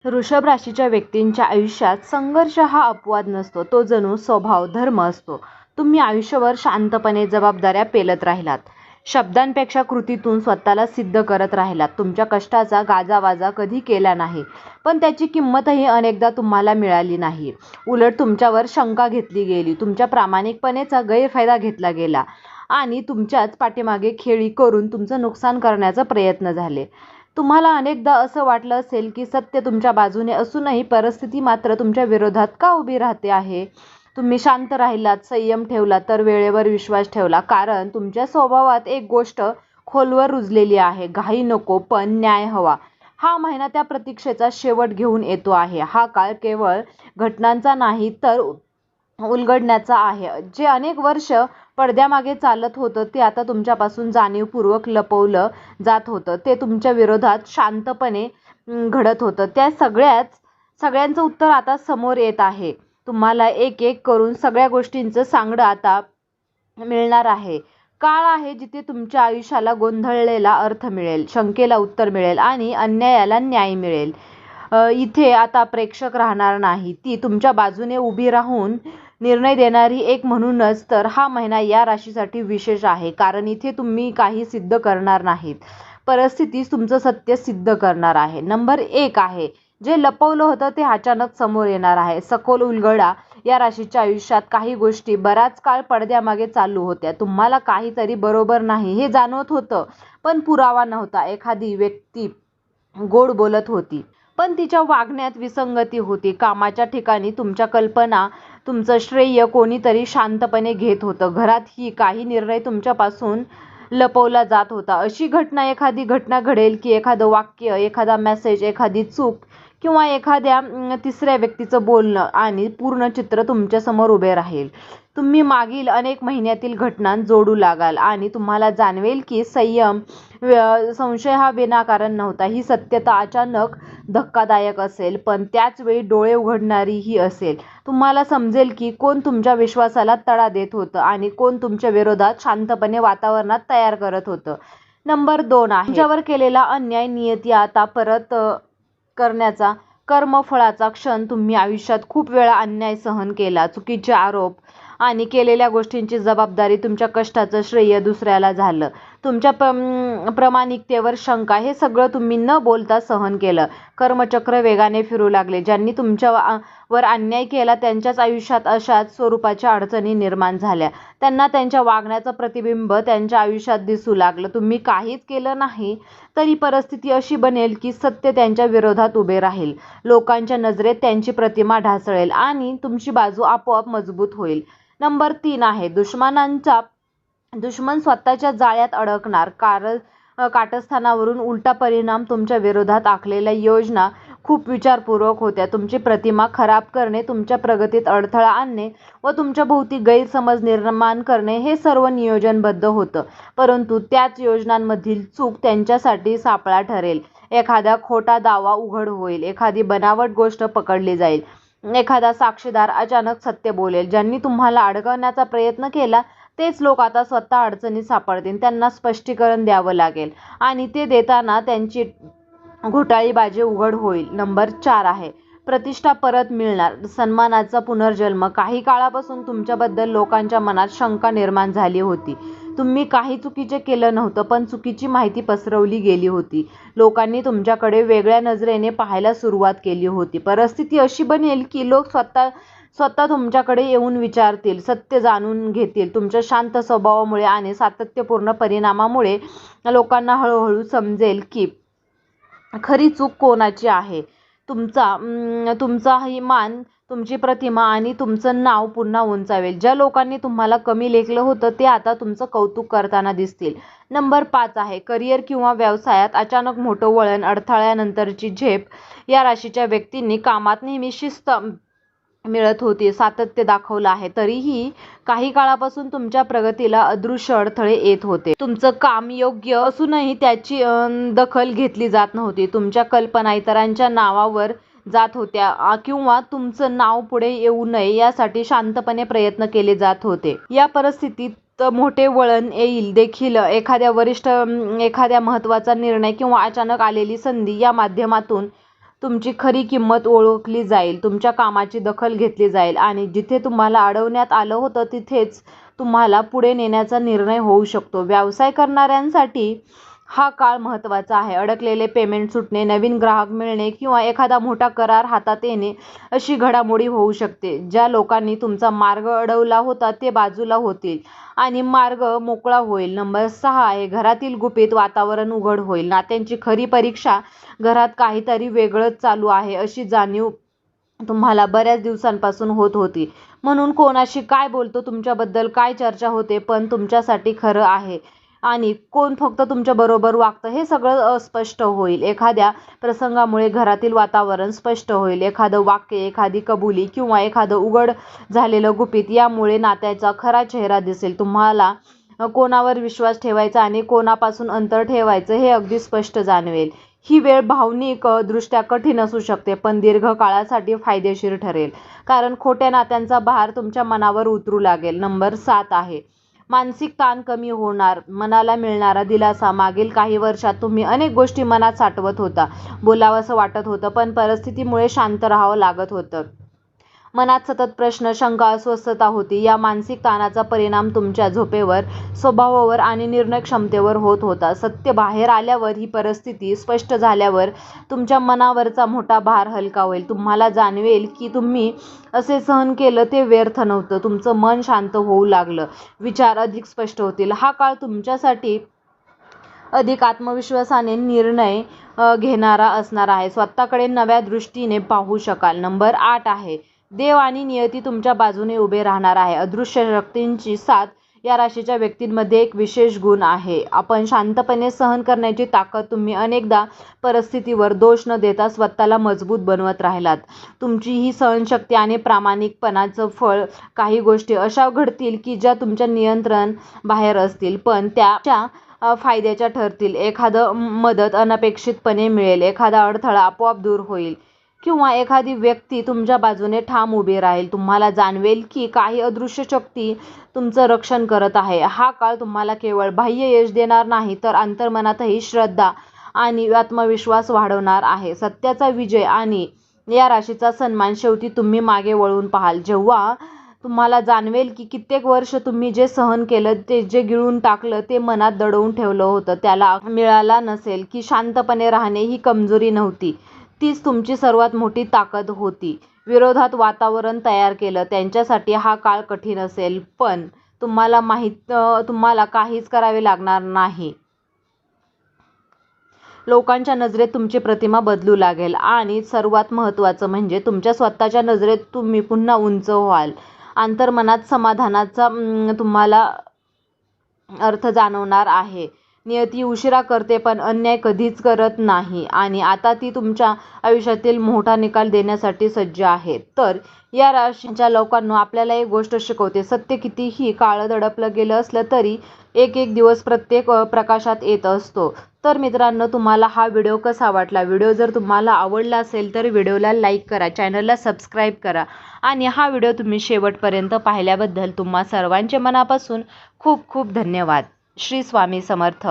वृषभ राशीच्या व्यक्तींच्या आयुष्यात संघर्ष हा अपवाद नसतो, तो जणू स्वभाव धर्म असतो. तुम्ही आयुष्यभर शांतपणे जबाबदाऱ्या पेलत राहिलात, शब्दांपेक्षा कृतीतून स्वतःला सिद्ध करत राहिलात. तुमच्या कष्टाचा गाजावाजा कधी केला नाही, पण त्याची किंमतही अनेकदा तुम्हाला मिळाली नाही. उलट तुमच्यावर शंका घेतली गेली, तुमच्या प्रामाणिकपणेचा गैरफायदा घेतला गेला आणि तुमच्याच पाठीमागे खेळी करून तुमचं नुकसान करण्याचा प्रयत्न झाले. तुम्हाला अनेकदा असं वाटलं असेल की सत्य तुमच्या बाजूने असूनही परिस्थिती मात्र तुमच्या विरोधात का उभी राहते आहे. तुम्ही शांत राहिलात, संयम ठेवला, तर वेळेवर विश्वास ठेवला, कारण तुमच्या स्वभावात एक गोष्ट खोलवर रुजलेली आहे, घाई नको पण न्याय हवा. हा महिना त्या प्रतीक्षेचा शेवट घेऊन येतो आहे. हा काळ केवळ घटनांचा नाही तर उलगडण्याचा आहे. जे अनेक वर्ष पडद्यामागे चालत होतं ते आता तुमच्यापासून जाणीवपूर्वक लपवलं जात होतं. ते तुमच्या विरोधात शांतपणे घडत होतं. त्या सगळ्यांचं उत्तर आता समोर येत आहे. तुम्हाला एक एक करून सगळ्या गोष्टींचं सांगडं आता मिळणार आहे. काळ आहे जिथे तुमच्या आयुष्याला गोंधळलेला अर्थ मिळेल, शंकेला उत्तर मिळेल आणि अन्यायाला न्याय मिळेल. इथे आता प्रेक्षक राहणार नाही, ती तुमच्या बाजूने उभी राहून निर्णय देणारी एक. म्हणूनच तर हा महिना या राशीसाठी विशेष आहे, कारण इथे तुम्ही काही सिद्ध करणार नाहीत, परिस्थितीच तुमचं सत्य सिद्ध करणार आहे. नंबर 1 आहे, जे लपवलं होतं ते अचानक समोर येणार आहे. सखोल उलगडा. या राशीच्या आयुष्यात काही गोष्टी बराच काळ पडद्यामागे चालू होत्या. तुम्हाला काहीतरी बरोबर नाही हे जाणवत होतं, पण पुरावा नव्हता. एखादी व्यक्ती गोड बोलत होती, पण तिच्या वागण्यात विसंगती होती. कामाच्या ठिकाणी तुमच्या कल्पना, तुमचं श्रेय कोणीतरी शांतपणे घेत होतं. घरातही काही निर्णय तुमच्यापासून लपवला जात होता. अशी एखादी घटना घडेल की एखादं वाक्य, एखादा मेसेज, एखादी चूक किंवा एखाद्या तिसऱ्या व्यक्तीचं बोलणं आणि पूर्ण चित्र तुमच्यासमोर उभे राहील. तुम्ही मागील अनेक महिन्यातील घटना जोडू लागाल आणि तुम्हाला जाणवेल की संशय हा विनाकारण नव्हता. ही सत्यता अचानक धक्कादायक असेल, पण त्याच वेळी डोळे उघडणारीही असेल. तुम्हाला समजेल की कोण तुमच्या विश्वासाला तडा देत होतं आणि कोण तुमच्या विरोधात शांतपणे वातावरणात तयार करत होतं. नंबर 2 आहे, तुमच्यावर केलेला अन्याय. नियती आता परत करण्याचा कर्मफळाचा क्षण. तुम्ही आयुष्यात खूप वेळा अन्याय सहन केला, चुकीचे आरोप आणि केलेल्या गोष्टींची जबाबदारी, तुमच्या कष्टाचं श्रेय दुसऱ्याला झालं. तुमच्या प्रामाणिकतेवर शंका, हे सगळं तुम्ही न बोलता सहन केलं. कर्मचक्र वेगाने फिरू लागले. ज्यांनी तुमच्यावर अन्याय केला त्यांच्याच आयुष्यात अशाच स्वरूपाच्या अडचणी निर्माण झाल्या. त्यांना त्यांच्या वागण्याचं प्रतिबिंब त्यांच्या आयुष्यात दिसू लागलं. तुम्ही काहीच केलं नाही तरी परिस्थिती अशी बनेल की सत्य त्यांच्या विरोधात उभे राहील. लोकांच्या नजरेत त्यांची प्रतिमा ढासळेल आणि तुमची बाजू आपोआप मजबूत होईल. नंबर 3 आहे, दुश्मन स्वतःच्या जाळ्यात अडकणार. काटस्थानावरून उलटा परिणाम. तुमच्या विरोधात आखलेल्या योजना खूप विचारपूर्वक होत्या. तुमची प्रतिमा खराब करणे, तुमच्या प्रगतीत अडथळा आणणे व तुमच्या भोवती गैरसमज निर्माण करणे, हे सर्व नियोजनबद्ध होतं. परंतु त्याच योजनांमधील चूक त्यांच्यासाठी सापळा ठरेल. एखादा खोटा दावा उघड होईल, एखादी बनावट गोष्ट पकडली जाईल, एखादा साक्षीदार अचानक सत्य बोलेल. ज्यांनी तुम्हाला अडकवण्याचा प्रयत्न केला तेच लोक आता स्वतः अडचणीत सापडतील. त्यांना स्पष्टीकरण द्यावं लागेल आणि ते देताना त्यांची घोटाळीबाजी उघड होईल. नंबर 4 आहे, प्रतिष्ठा परत मिळणार. सन्मानाचा पुनर्जन्म. काही काळापासून तुमच्याबद्दल लोकांच्या मनात शंका निर्माण झाली होती. तुम्ही काही चुकीचे केलं नव्हतं, पण चुकीची माहिती पसरवली गेली होती. लोकांनी तुमच्याकडे वेगळ्या नजरेने पाहायला सुरुवात केली होती. परिस्थिती अशी बनेल की लोक स्वतः तुमच्याकडे येऊन विचारतील, सत्य जाणून घेतील. तुमच्या शांत स्वभावामुळे आणि सातत्यपूर्ण परिणामामुळे लोकांना हळूहळू समजेल की खरी चूक कोणाची आहे. तुमचा ही मान, तुमची प्रतिमा आणि तुमचं नाव पुन्हा उंचावेल. ज्या लोकांनी तुम्हाला कमी लेखलं होतं ते आता तुमचं कौतुक करताना दिसतील. नंबर 5 आहे, करिअर किंवा व्यवसायात अचानक मोठं वळण. अडथळ्यानंतरची झेप. या राशीच्या व्यक्तींनी कामात नेहमी शिस्त मिळत होती, सातत्य दाखवलं आहे, तरीही काही काळापासून तुमच्या प्रगतीला अदृश्य अडथळे येत होते. तुमचं काम योग्य असूनही त्याची दखल घेतली जात नव्हती. तुमच्या कल्पना इतरांच्या नावावर जात होत्या किंवा तुमचं नाव पुढे येऊ नये यासाठी शांतपणे प्रयत्न केले जात होते. या परिस्थितीत मोठे वळण येईल देखील. एखाद्या महत्त्वाचा निर्णय किंवा अचानक आलेली संधी या माध्यमातून तुमची खरी किंमत ओळखली जाईल, तुमच्या कामाची दखल घेतली जाईल आणि जिथे तुम्हाला अडवण्यात आलं होतं तिथेच तुम्हाला पुढे नेण्याचा निर्णय होऊ शकतो. व्यवसाय करणाऱ्यांसाठी हा काळ महत्त्वाचा आहे. अडकलेले पेमेंट सुटणे, नवीन ग्राहक मिळणे किंवा एखादा मोठा करार हातात येणे अशी घडामोडी होऊ शकते. ज्या लोकांनी तुमचा मार्ग अडवला होता ते बाजूला होतील आणि मार्ग मोकळा होईल. नंबर 6 आहे घरातील गुपित वातावरण उघड होईल. नात्यांची खरी परीक्षा. घरात काहीतरी वेगळंच चालू आहे अशी जाणीव तुम्हाला बऱ्याच दिवसांपासून होत होती. म्हणून कोणाशी काय बोलतो, तुमच्याबद्दल काय चर्चा होते, पण तुमच्यासाठी खरं आहे आणि कोण फक्त तुमच्याबरोबर वागतं हे सगळं अस्पष्ट होईल. एखाद्या प्रसंगामुळे घरातील वातावरण स्पष्ट होईल. एखादं वाक्य, एखादी कबुली किंवा एखादं उघड झालेलं गुपित यामुळे नात्याचा खरा चेहरा दिसेल. तुम्हाला कोणावर विश्वास ठेवायचा आणि कोणापासून अंतर ठेवायचं हे अगदी स्पष्ट जाणवेल. ही वेळ भावनिक दृष्ट्या कठीण असू शकते पण दीर्घकाळासाठी फायदेशीर ठरेल, कारण खोट्या नात्यांचा भार तुमच्या मनावर उतरू लागेल. नंबर 7 आहे मानसिक ताण कमी होणार. मनाला मिळणारा दिलासा. मागील काही वर्षात तुम्ही अनेक गोष्टी मनात साठवत होता, बोलावंसं वाटत होतं पण परिस्थितीमुळे शांत राहावं लागत होतं. मनात सतत प्रश्न, शंका, अस्वस्थता होती. या मानसिक ताणाचा परिणाम तुमच्या झोपेवर, स्वभावावर आणि निर्णय क्षमतेवर होत होता. सत्य बाहेर आल्यावर, ही परिस्थिती स्पष्ट झाल्यावर तुमच्या मनावरचा मोठा भार हलका होईल. तुम्हाला जाणवेल की तुम्ही असे सहन केलं ते व्यर्थ नव्हतं. तुमचं मन शांत होऊ लागलं. विचार अधिक स्पष्ट होतील. हा काळ तुमच्यासाठी अधिक आत्मविश्वासाने निर्णय घेणारा असणार आहे. स्वतःकडे नव्या दृष्टीने पाहू शकाल. नंबर 8 आहे देव आणि नियती तुमच्या बाजूने उभे राहणार आहे. अदृश्य शक्तींची साथ. या राशीच्या व्यक्तींमध्ये एक विशेष गुण आहे. आपण शांतपणे सहन करण्याची ताकद. तुम्ही अनेकदा परिस्थितीवर दोष न देता स्वतःला मजबूत बनवत राहिलात. तुमची ही सहनशक्ती आणि प्रामाणिकपणाचं फळ. काही गोष्टी अशा घडतील की ज्या तुमच्या नियंत्रण बाहेर असतील पण त्या फायद्याच्या ठरतील. एखादं मदत अनपेक्षितपणे मिळेल, एखादा अडथळा आपोआप दूर होईल किंवा एखादी व्यक्ती तुमच्या बाजूने ठाम उभी राहील. तुम्हाला जाणवेल की काही अदृश्य शक्ती तुमचं रक्षण करत आहे. हा काळ तुम्हाला केवळ बाह्य यश देणार नाही तर अंतर्मनातही श्रद्धा आणि आत्मविश्वास वाढवणार आहे. सत्याचा विजय आणि या राशीचा सन्मान. शेवटी तुम्ही मागे वळून पाहाल जेव्हा तुम्हाला जाणवेल की कित्येक वर्ष तुम्ही जे सहन केलं, ते जे गिळून टाकलं, ते मनात दडवून ठेवलं होतं त्याला मिळाला नसेल की शांतपणे राहणे ही कमजोरी नव्हती, तीच तुमची सर्वात मोठी ताकद होती. विरोधात वातावरण तयार केलं त्यांच्यासाठी हा काळ कठीण असेल पण तुम्हाला काहीच करावे लागणार नाही. लोकांच्या नजरेत तुमची प्रतिमा बदलू लागेल आणि सर्वात महत्त्वाचं म्हणजे तुमच्या स्वतःच्या नजरेत तुम्ही पुन्हा उंच व्हाल. अंतर्मनात समाधानाचा तुम्हाला अर्थ जाणवणार आहे. नियती उशिरा करते पण अन्याय कधीच करत नाही आणि आता ती तुमच्या आयुष्यातील मोठा निकाल देण्यासाठी सज्ज आहे. तर या राशीच्या लोकांना आपल्याला एक गोष्ट शिकवते. सत्य कितीही काळ दडपलं गेलं असलं तरी एक एक दिवस प्रत्येक प्रकाशात येत असतो. तर मित्रांनो, तुम्हाला हा व्हिडिओ कसा वाटला? व्हिडिओ जर तुम्हाला आवडला असेल तर व्हिडिओला लाईक करा, चॅनलला सबस्क्राईब करा आणि हा व्हिडिओ तुम्ही शेवटपर्यंत पाहिल्याबद्दल तुम्हा सर्वांचे मनापासून खूप खूप धन्यवाद. श्री स्वामी समर्थ.